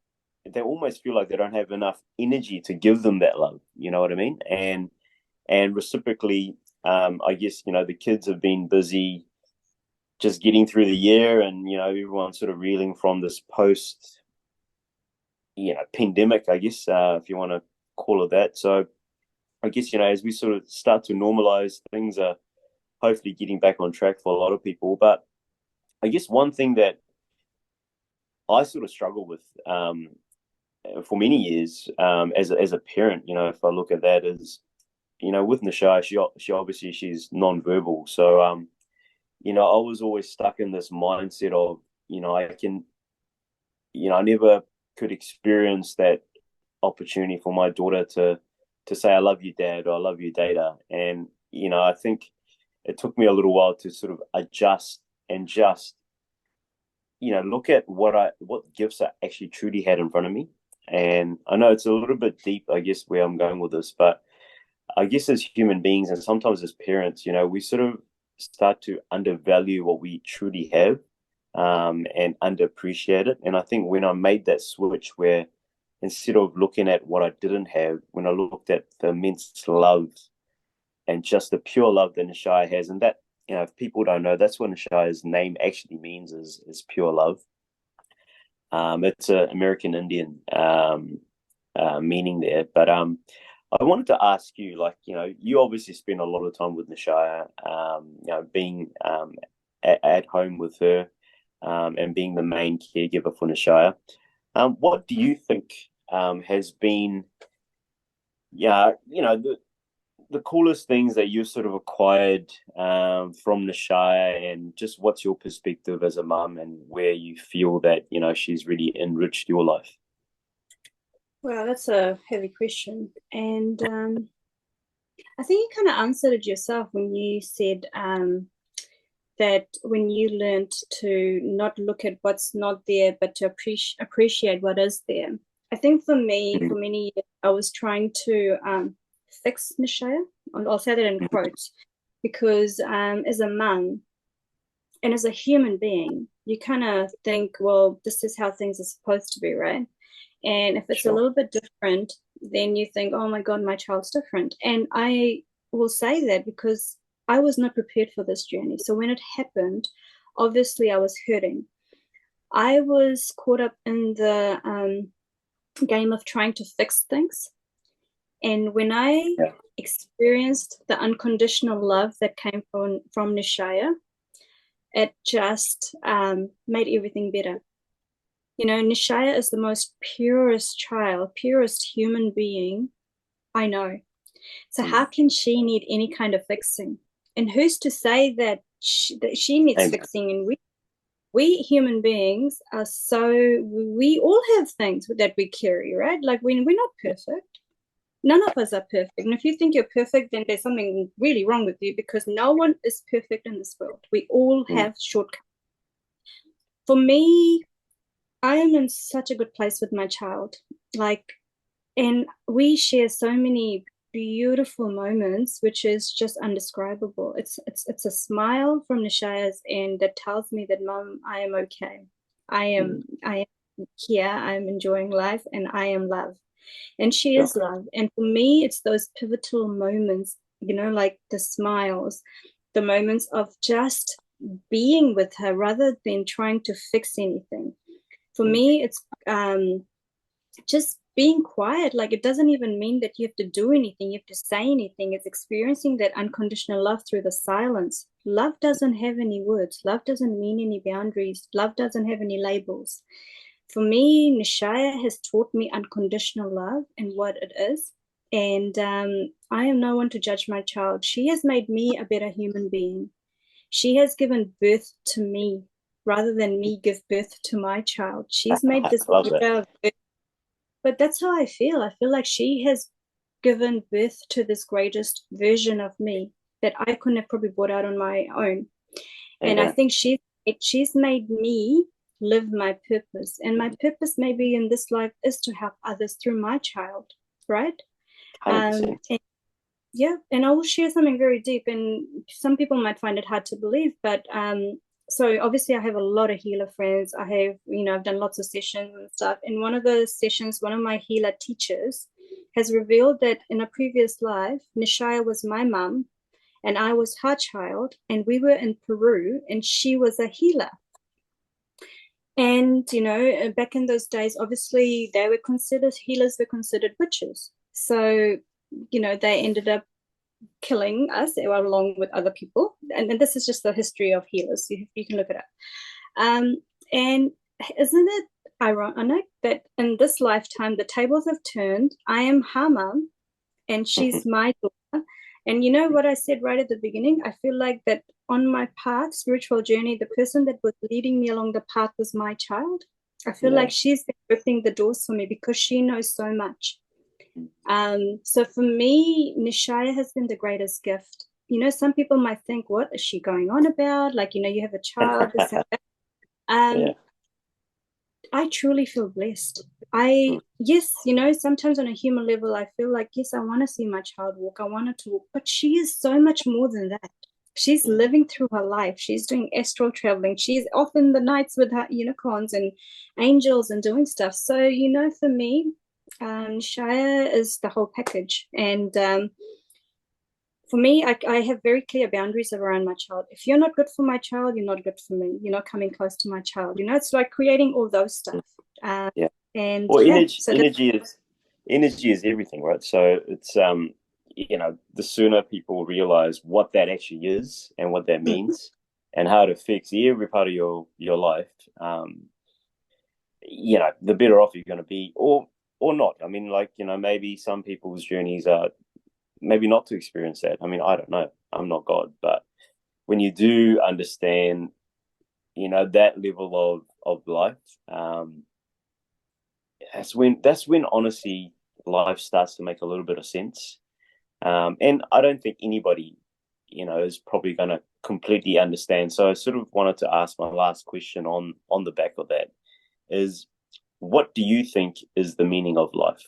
they almost feel like they don't have enough energy to give them that love. You know what I mean? And reciprocally, I guess, the kids have been busy just getting through the year, and everyone's sort of reeling from this post pandemic, I guess, if you want to call it that. So I guess, as we sort of start to normalize, things are hopefully getting back on track for a lot of people. But I guess one thing that I sort of struggle with, for many years, as a parent, if I look at that, is, with Nishai, she obviously, she's non-verbal. So I was always stuck in this mindset of, I can, I never could experience that opportunity for my daughter to say, I love you, Dad, or I love you, Dada. And, I think it took me a little while to sort of adjust and just, look at what gifts I actually truly had in front of me. And I know it's a little bit deep, I guess, where I'm going with this, but I guess as human beings, and sometimes as parents, we sort of start to undervalue what we truly have, and underappreciate it. And I think when I made that switch, where instead of looking at what I didn't have, when I looked at the immense love and just the pure love that Nishai has, and that, if people don't know, that's what Nishai's name actually means, is pure love. It's an American Indian meaning there. But I wanted to ask you, like, you obviously spend a lot of time with Nishaya, being at home with her, and being the main caregiver for Nishaya. What do you think has been, the coolest things that you sort of acquired from Nishaya, and just what's your perspective as a mum, and where you feel that, she's really enriched your life? Well, that's a heavy question. And I think you kind of answered it yourself when you said that when you learned to not look at what's not there, but to appreciate what is there. I think for me, for many years, I was trying to fix Nishaya. I'll say that in quotes, because as a mum and as a human being, you kind of think, well, this is how things are supposed to be, right? And if it's a little bit different, then you think, oh my God, my child's different. And I will say that because I was not prepared for this journey. So when it happened, obviously I was hurting. I was caught up in the game of trying to fix things. And when I experienced the unconditional love that came from Nishaya, it just made everything better. Nishaya is the most purest child, purest human being I know. So how can she need any kind of fixing? And who's to say that she needs fixing? And we human beings are we all have things that we carry, right? Like we're not perfect. None of us are perfect. And if you think you're perfect, then there's something really wrong with you, because no one is perfect in this world. We all have shortcomings. For me, I am in such a good place with my child. And we share so many beautiful moments, which is just undescribable. It's a smile from Nishaya's end that tells me that, Mom, I am okay. I am here. I'm enjoying life, and I am love. And she is love. And for me, it's those pivotal moments, like the smiles, the moments of just being with her rather than trying to fix anything. For me, it's just being quiet. Like, it doesn't even mean that you have to do anything, you have to say anything. It's experiencing that unconditional love through the silence. Love doesn't have any words. Love doesn't mean any boundaries. Love doesn't have any labels. For me, Nishaya has taught me unconditional love and what it is. And I am no one to judge my child. She has made me a better human being. She has given birth to me rather than me give birth to my child. She's made this better. But that's how I feel. I feel like she has given birth to this greatest version of me that I couldn't have probably brought out on my own. And I think she's made me live my purpose. And my purpose maybe in this life is to help others through my child, right? And I will share something very deep, and some people might find it hard to believe, but so obviously I have a lot of healer friends. I have, I've done lots of sessions and stuff. In one of the sessions, one of my healer teachers has revealed that in a previous life, Nishaya was my mum and I was her child, and we were in Peru, and she was a healer. And, back in those days, obviously healers were considered witches. So, they ended up killing us along with other people. And this is just the history of healers. You can look it up. And isn't it ironic that in this lifetime, the tables have turned? I am her mum and she's my daughter. And you know what I said right at the beginning? I feel like that on my path, spiritual journey, the person that was leading me along the path was my child. I feel like she's opening the doors for me because she knows so much. So for me, Nishaya has been the greatest gift. Some people might think, what is she going on about? Like, you have a child, this and that. I truly feel blessed. Yes, sometimes on a human level, I feel like, yes, I want to see my child walk. I want her to walk, but she is so much more than that. She's living through her life. She's doing astral traveling. She's off in the nights with her unicorns and angels and doing stuff. So, for me, Shaya is the whole package. And for me, I have very clear boundaries around my child. If you're not good for my child, you're not good for me. You're not coming close to my child. It's like creating all those stuff. And well, so energy is everything, right? So it's the sooner people realize what that actually is and what that means and how it affects every part of your life, the better off you're going to be, or not. I mean, like, maybe some people's journeys are maybe not to experience that. I mean, I don't know. I'm not God, but when you do understand, that level of life, that's when honestly life starts to make a little bit of sense. And I don't think anybody, is probably going to completely understand. So I sort of wanted to ask my last question on the back of that is, what do you think is the meaning of life?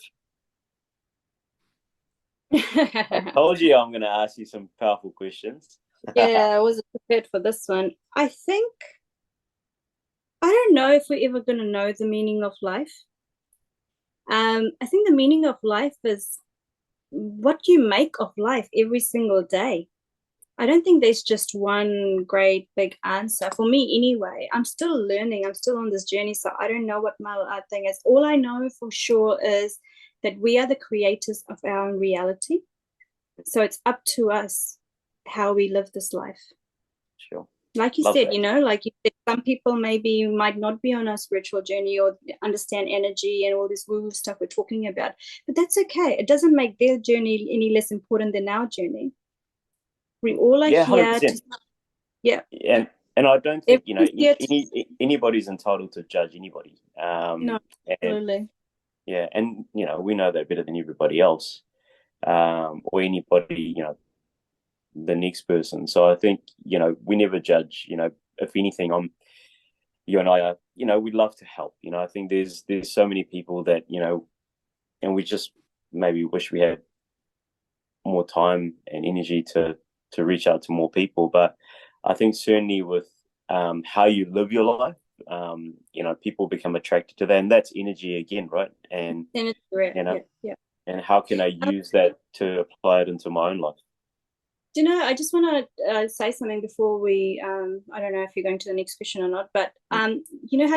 I told you I'm going to ask you some powerful questions. Yeah, I wasn't prepared for this one. I don't know if we're ever going to know the meaning of life. I think the meaning of life is what you make of life every single day. I don't think there's just one great big answer for me anyway. I'm still learning. I'm still on this journey. So I don't know what my thing is. All I know for sure is that we are the creators of our own reality. So it's up to us how we live this life. Sure. Like you Love said, that. like you said, some people maybe might not be on a spiritual journey or understand energy and all this woo stuff we're talking about. But that's okay. It doesn't make their journey any less important than our journey. We all are here 100%. And I don't think anybody's entitled to judge anybody. No, absolutely. And we know that better than everybody else, or anybody, the next person. So I think we never judge. If anything, you and I are, we'd love to help. I think there's so many people that and we just maybe wish we had more time and energy to reach out to more people. But I think certainly with how you live your life, people become attracted to that, and that's energy again, right? And and how can I use that to apply it into my own life? I just want to say something before we, I don't know if you're going to the next question or not, but how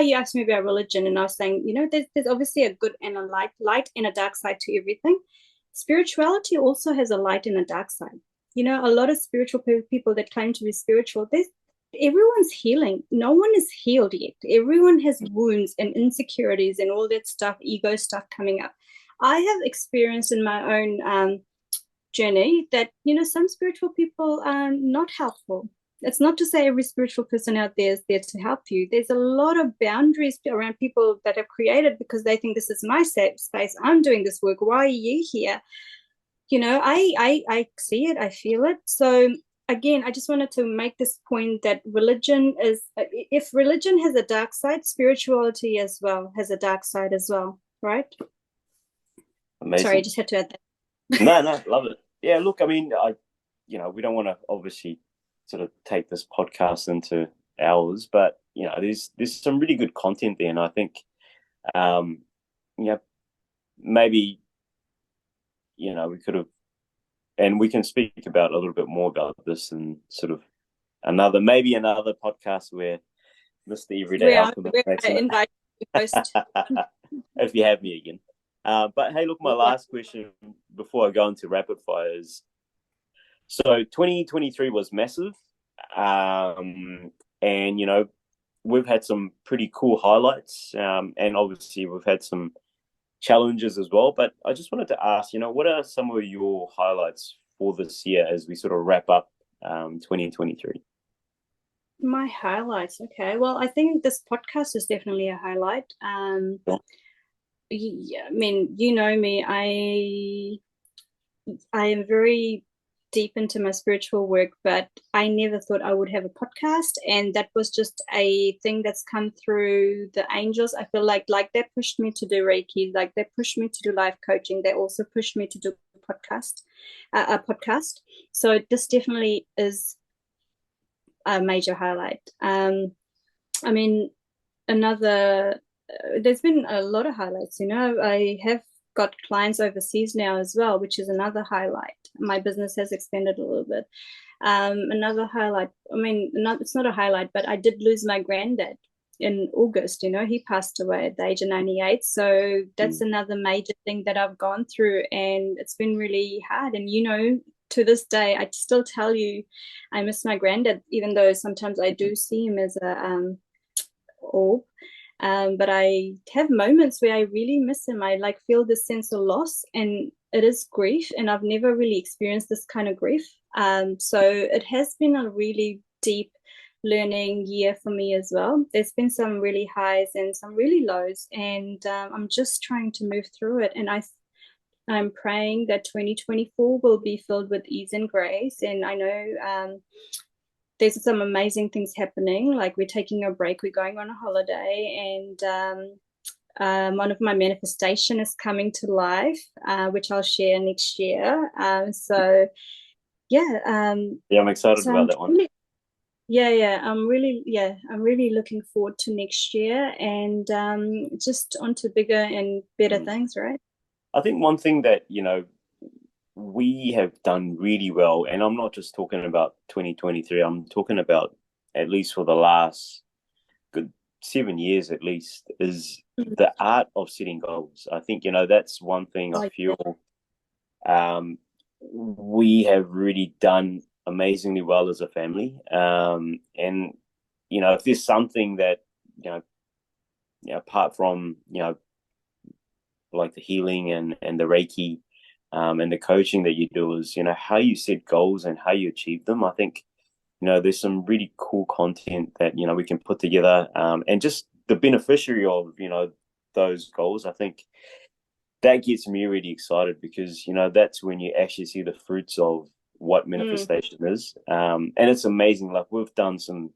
you asked me about religion, and I was saying, there's obviously a good and a light and a dark side to everything. Spirituality also has a light and a dark side. A lot of spiritual people that claim to be spiritual, everyone's healing. No one is healed yet. Everyone has wounds and insecurities and all that stuff, ego stuff coming up. I have experienced in my own journey that some spiritual people are not helpful. It's not to say every spiritual person out there is there to help you. There's a lot of boundaries around people that have created because they think this is my safe space. I'm doing this work. Why are you here? I see it. I feel it. So again, I just wanted to make this point that religion is, if religion has a dark side, spirituality as well has a dark side as well, right? Amazing. Sorry, I just had to add that. No, love it. Yeah, look, I mean, we don't want to obviously sort of take this podcast into hours, but there's some really good content there, and I think um, you know maybe we could have, and we can speak about a little bit more about this and sort of maybe another podcast where Mr. Everyday Alchemist Where makes I invite you to host. if you have me again. But hey, look, my last question before I go into rapid fire is, so 2023 was massive. And we've had some pretty cool highlights, and obviously we've had some challenges as well. But I just wanted to ask, what are some of your highlights for this year as we sort of wrap up 2023? My highlights. Okay. Well, I think this podcast is definitely a highlight. Yeah, I mean, you know me, I am very deep into my spiritual work, but I never thought I would have a podcast, and that was just a thing that's come through the angels. I feel like they pushed me to do Reiki, like they pushed me to do life coaching. They also pushed me to do a podcast. So this definitely is a major highlight. I mean, there's been a lot of highlights. I have got clients overseas now as well, which is another highlight. My business has expanded a little bit. Another highlight, I mean, it's not a highlight, but I did lose my granddad in August. He passed away at the age of 98. So that's another major thing that I've gone through, and it's been really hard. And to this day, I still tell you I miss my granddad, even though sometimes I do see him as a orb. But I have moments where I really miss him. I feel this sense of loss, and it is grief, and I've never really experienced this kind of grief. So it has been a really deep learning year for me as well. There's been some really highs and some really lows, and I'm just trying to move through it. And I'm praying that 2024 will be filled with ease and grace. And I know there's some amazing things happening. Like, we're taking a break, we're going on a holiday, and one of my manifestation is coming to life, which I'll share next year. So yeah. I'm excited about that one. I'm really looking forward to next year, and just onto bigger and better things, right? I think one thing that we have done really well, and I'm not just talking about 2023, I'm talking about at least for the last good 7 years at least, is the art of setting goals. I think that's one thing I feel we have really done amazingly well as a family. And if there's something that apart from like the healing and the Reiki, and the coaching that you do, is how you set goals and how you achieve them. I think there's some really cool content that we can put together, and just the beneficiary of those goals. I think that gets me really excited, because that's when you actually see the fruits of what manifestation is. And it's amazing. Like, we've done some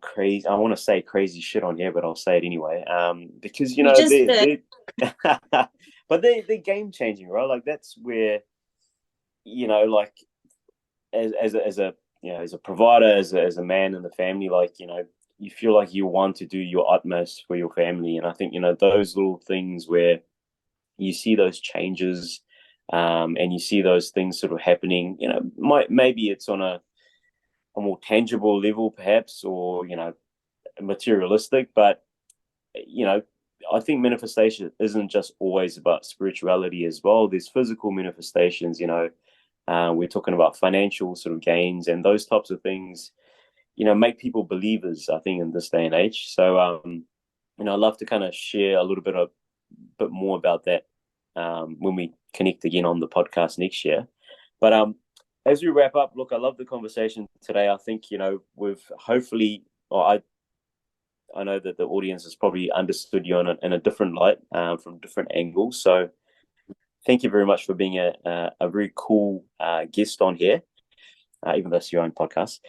crazy, I want to say crazy shit on here, but I'll say it anyway, because they but they're game changing, right? Like, that's where like, as a provider, as a man in the family, like, you feel like you want to do your utmost for your family. And I think those little things where you see those changes, and you see those things sort of happening, maybe it's on a more tangible level perhaps, or materialistic, but I think manifestation isn't just always about spirituality as well. There's physical manifestations. We're talking about financial sort of gains, and those types of things make people believers, I think, in this day and age. So I'd love to kind of share a little bit more about that when we connect again on the podcast next year. But as we wrap up, look, I love the conversation today. I think we've hopefully, or I know that the audience has probably understood you in a different light, from different angles. So thank you very much for being a very cool guest on here, even though it's your own podcast.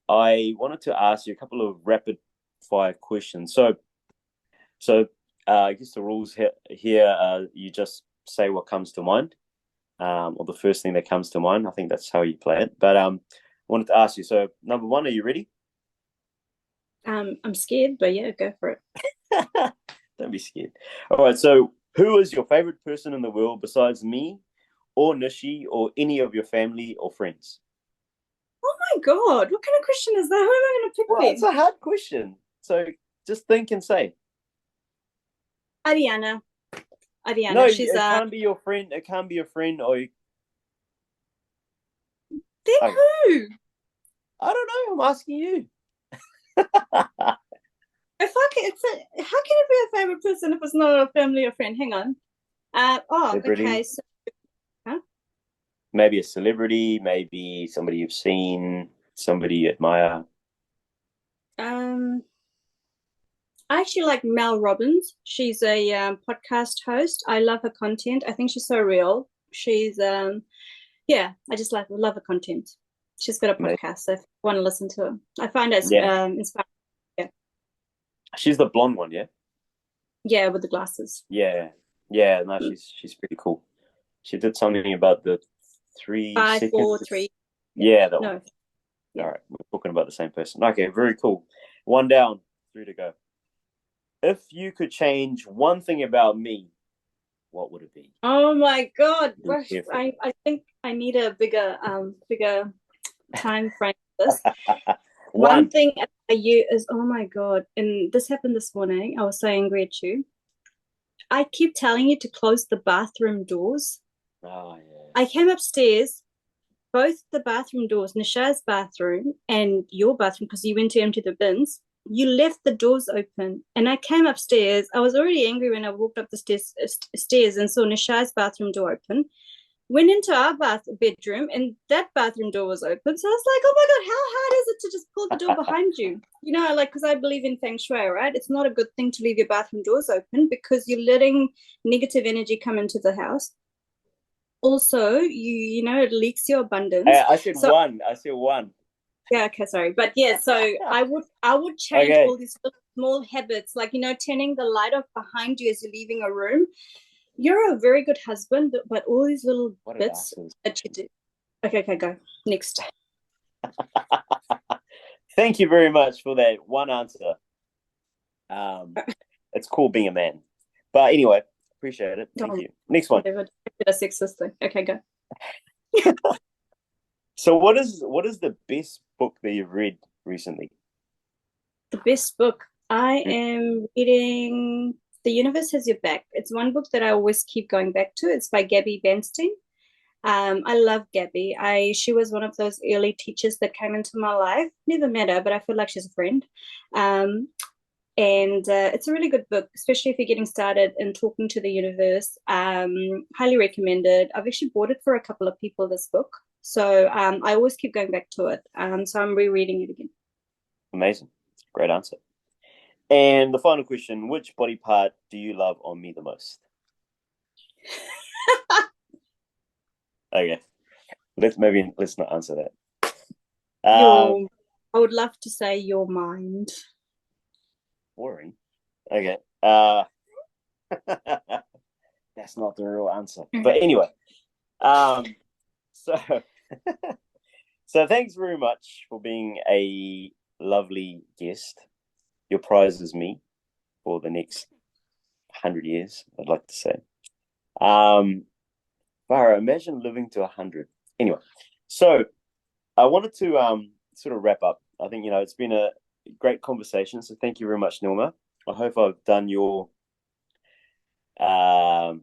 I wanted to ask you a couple of rapid fire questions. So I guess the rules here, you just say what comes to mind, or the first thing that comes to mind. I think that's how you play it. But I wanted to ask you, so number one, are you ready? I'm scared, but yeah, go for it. Don't be scared. All right. So, who is your favorite person in the world besides me, or Nishi, or any of your family or friends? Oh my God, what kind of question is that? Who am I going to pick Well, it's then? a hard question. So, just think and say. Ariana. No, Ariana. She's it can't be your friend. It can't be a friend, or then okay. who? I don't know. I'm asking you. If I can, how can it be a favorite person if it's not a family or friend? Hang on. Celebrity. Okay. So, huh? Maybe a celebrity. Maybe somebody you've seen. Somebody you admire. Um, I actually like Mel Robbins. She's a podcast host. I love her content. I think she's so real. She's yeah, I just love her content. She's got a Maybe. podcast, so if you want to listen to her, I find it Yeah. inspiring. Yeah, She's the blonde one, yeah. yeah, with the glasses. Yeah. Yeah. No, she's pretty cool. She did something about the 5, seconds. 4, 3. Yeah, that one. No, All yeah. right, we're talking about the same person. Okay, very cool. One down, three to go. If you could change one thing about me, what would it be? Oh my God, Be gosh, careful. I think I need a bigger time frame for this. One One. thing about you is, oh my God, and this happened this morning. I was so angry at you. I keep telling you to close the bathroom doors. Oh I yes. came upstairs, both the bathroom doors, Nisha's bathroom and your bathroom, because you went to empty the bins. You left the doors open, and I came upstairs. I was already angry when I walked up the stairs and saw Nisha's bathroom door open. Went into our bedroom, and that bathroom door was open. So I was like, "Oh my God, how hard is it to just pull the door behind you?" You know, like because I believe in feng shui, right? It's not a good thing to leave your bathroom doors open because you're letting negative energy come into the house. Also, you know it leaks your abundance. I said So one. I said one. yeah, okay, sorry, but yeah, so I would change Okay. all these small habits, like turning the light off behind you as you're leaving a room. You're a very good husband, but all these little What did I bits ask this that you question? do. Okay, go next. Thank you very much for that one answer. It's cool being a man. But anyway, appreciate it. Thank Oh, you. Next one. whatever. A sexist thing. Okay, go. So what is the best book that you've read recently? The best book. I Mm. am reading The Universe Has Your Back. It's one book that I always keep going back to. It's by Gabby Bernstein. I love Gabby. She was one of those early teachers that came into my life. Never met her, but I feel like she's a friend. Um, and it's a really good book, especially if you're getting started in talking to the universe. Highly recommended. I've actually bought it for a couple of people, this book. So I always keep going back to it. So I'm rereading it again. Amazing. Great answer. And the final question, which body part do you love on me the most? Okay. Let's not answer that. I would love to say your mind. Boring. Okay. That's not the real answer. But anyway, so so thanks very much for being a lovely guest. Your prize is me for the next 100 years, I'd like to say. Farah, imagine living to 100. Anyway, so I wanted to sort of wrap up. I think it's been a great conversation. So thank you very much, Neelma. I hope I've done um,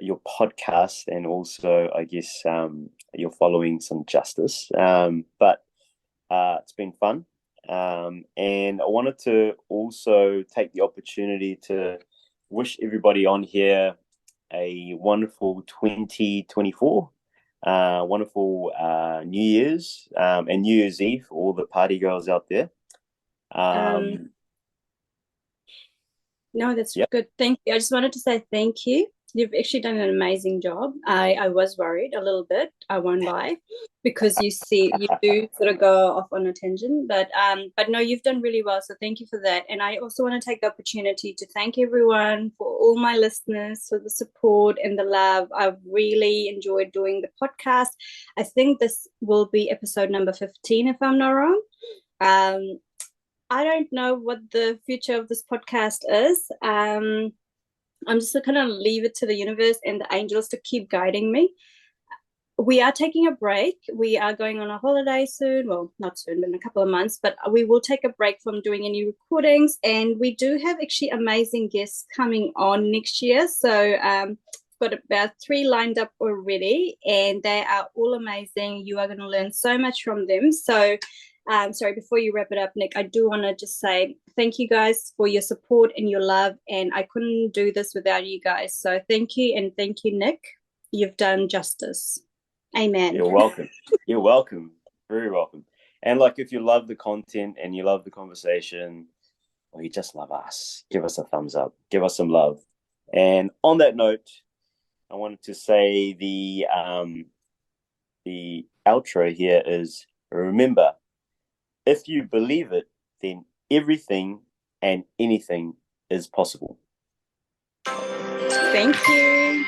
your podcast and also, I guess, you're following some justice. But it's been fun. And I wanted to also take the opportunity to wish everybody on here a wonderful 2024. Wonderful New Year's and New Year's Eve for all the party girls out there. No, that's Yep. good. Thank you. I just wanted to say thank you. You've actually done an amazing job. I was worried a little bit, I won't lie, because you do sort of go off on a tangent, but no, you've done really well. So thank you for that. And I also want to take the opportunity to thank everyone, for all my listeners, for the support and the love. I've really enjoyed doing the podcast. I think this will be episode number 15, if I'm not wrong. I don't know what the future of this podcast is. I'm just going to leave it to the universe and the angels to keep guiding me. We are taking a break. We are going on a holiday soon. Well, not soon, but in a couple of months. But we will take a break from doing any recordings. And we do have actually amazing guests coming on next year. So got about 3 lined up already, and they are all amazing. You are going to learn so much from them. So sorry, before you wrap it up, Nick, I do want to just say thank you guys for your support and your love. And I couldn't do this without you guys. So thank you. And thank you, Nick. You've done justice. Amen. You're welcome. You're welcome. Very welcome. And like, if you love the content and you love the conversation, or you just love us, give us a thumbs up, give us some love. And on that note, I wanted to say the outro here is, remember, if you believe it, then everything and anything is possible. Thank you.